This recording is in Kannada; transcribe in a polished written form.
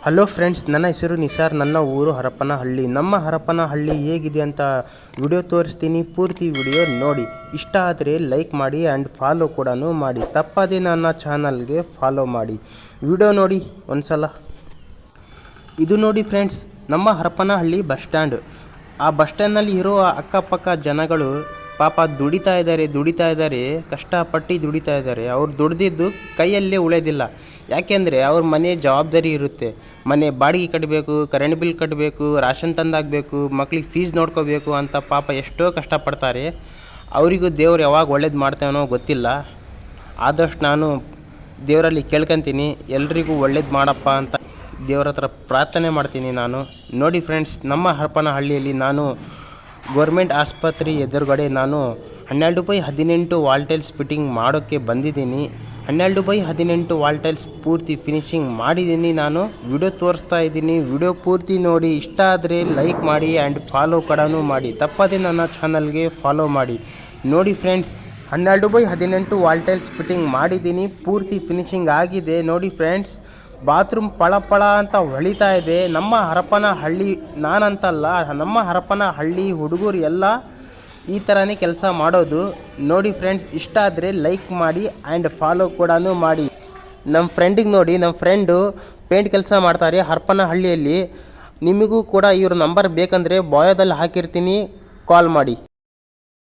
ಹಲೋ ಫ್ರೆಂಡ್ಸ್, ನನ್ನ ಹೆಸರು ನಿಸಾರ್. ನನ್ನ ಊರು ಹರಪನಹಳ್ಳಿ. ನಮ್ಮ ಹರಪನಹಳ್ಳಿ ಹೇಗಿದೆ ಅಂತ ವಿಡಿಯೋ ತೋರಿಸ್ತೀನಿ. ಪೂರ್ತಿ ವಿಡಿಯೋ ನೋಡಿ. ಇಷ್ಟ ಆದರೆ ಲೈಕ್ ಮಾಡಿ ಆ್ಯಂಡ್ ಫಾಲೋ ಕೂಡ ಮಾಡಿ. ತಪ್ಪದೇ ನನ್ನ ಚಾನಲ್ಗೆ ಫಾಲೋ ಮಾಡಿ. ವಿಡಿಯೋ ನೋಡಿ ಒಂದ್ಸಲ. ಇದು ನೋಡಿ ಫ್ರೆಂಡ್ಸ್, ನಮ್ಮ ಹರಪನಹಳ್ಳಿ ಬಸ್ ಸ್ಟ್ಯಾಂಡ್. ಆ ಬಸ್ ಸ್ಟ್ಯಾಂಡ್ನಲ್ಲಿ ಇರೋ ಅಕ್ಕಪಕ್ಕ ಜನಗಳು ಪಾಪ ದುಡಿತಾ ಇದ್ದಾರೆ, ಕಷ್ಟಪಟ್ಟು ದುಡಿತಾ ಇದ್ದಾರೆ. ಅವ್ರು ದುಡ್ದಿದ್ದು ಕೈಯಲ್ಲೇ ಉಳಿಯೋದಿಲ್ಲ. ಯಾಕೆಂದರೆ ಅವ್ರ ಮನೆ ಜವಾಬ್ದಾರಿ ಇರುತ್ತೆ. ಮನೆ ಬಾಡಿಗೆ ಕಟ್ಟಬೇಕು, ಕರೆಂಟ್ ಬಿಲ್ ಕಟ್ಟಬೇಕು, ರಾಷನ್ ತಂದಾಗಬೇಕು, ಮಕ್ಳಿಗೆ ಫೀಸ್ ನೋಡ್ಕೋಬೇಕು ಅಂತ ಪಾಪ ಎಷ್ಟೋ ಕಷ್ಟಪಡ್ತಾರೆ. ಅವರಿಗೂ ದೇವ್ರು ಯಾವಾಗ ಒಳ್ಳೇದು ಮಾಡ್ತಾನೋ ಗೊತ್ತಿಲ್ಲ. ಆದಷ್ಟು ನಾನು ದೇವರಲ್ಲಿ ಕೇಳ್ಕೊತೀನಿ, ಎಲ್ರಿಗೂ ಒಳ್ಳೇದು ಮಾಡಪ್ಪ ಅಂತ ದೇವ್ರ ಹತ್ರ ಪ್ರಾರ್ಥನೆ ಮಾಡ್ತೀನಿ ನಾನು. ನೋಡಿ ಫ್ರೆಂಡ್ಸ್, ನಮ್ಮ ಹರಪನಹಳ್ಳಿಯಲ್ಲಿ ನಾನು ಗೌರ್ಮೆಂಟ್ ಆಸ್ಪತ್ರೆ ಎದುರುಗಡೆ ನಾನು 12x18 ವಾಲ್ಟೈಲ್ಸ್ ಫಿಟ್ಟಿಂಗ್ ಮಾಡೋಕ್ಕೆ ಬಂದಿದ್ದೀನಿ. 12x18 ವಾಲ್ಟೈಲ್ಸ್ ಪೂರ್ತಿ ಫಿನಿಶಿಂಗ್ ಮಾಡಿದ್ದೀನಿ. ನಾನು ವಿಡಿಯೋ ತೋರಿಸ್ತಾ ಇದ್ದೀನಿ. ವಿಡಿಯೋ ಪೂರ್ತಿ ನೋಡಿ. ಇಷ್ಟ ಆದರೆ ಲೈಕ್ ಮಾಡಿ ಆ್ಯಂಡ್ ಫಾಲೋ ಕೂಡ ಮಾಡಿ. ತಪ್ಪದೇ ನನ್ನ ಚಾನಲ್ಗೆ ಫಾಲೋ ಮಾಡಿ. ನೋಡಿ ಫ್ರೆಂಡ್ಸ್, 12x18 ವಾಲ್ಟೈಲ್ಸ್ ಫಿಟ್ಟಿಂಗ್ ಮಾಡಿದ್ದೀನಿ. ಪೂರ್ತಿ ಫಿನಿಶಿಂಗ್ ಆಗಿದೆ. ನೋಡಿ ಫ್ರೆಂಡ್ಸ್, ಬಾತ್ರೂಮ್ ಪಳ ಅಂತ ಹೊಳಿತಾ ಇದೆ. ನಮ್ಮ ಹರಪನಹಳ್ಳಿ, ನಾನಂತಲ್ಲ, ನಮ್ಮ ಹರಪನಹಳ್ಳಿ ಹುಡುಗರು ಎಲ್ಲ ಈ ಥರನೇ ಕೆಲಸ ಮಾಡೋದು. ನೋಡಿ ಫ್ರೆಂಡ್ಸ್, ಇಷ್ಟ ಆದರೆ ಲೈಕ್ ಮಾಡಿ ಆ್ಯಂಡ್ ಫಾಲೋ ಕೂಡ ಮಾಡಿ. ನಮ್ಮ ಫ್ರೆಂಡಿಗೆ ನೋಡಿ, ನಮ್ಮ ಫ್ರೆಂಡು ಪೇಂಟ್ ಕೆಲಸ ಮಾಡ್ತಾರೆ ಹರಪನಹಳ್ಳಿಯಲ್ಲಿ. ನಿಮಗೂ ಕೂಡ ಇವ್ರ ನಂಬರ್ ಬೇಕಂದರೆ ಬಾಯೋದಲ್ಲಿ ಹಾಕಿರ್ತೀನಿ, ಕಾಲ್ ಮಾಡಿ.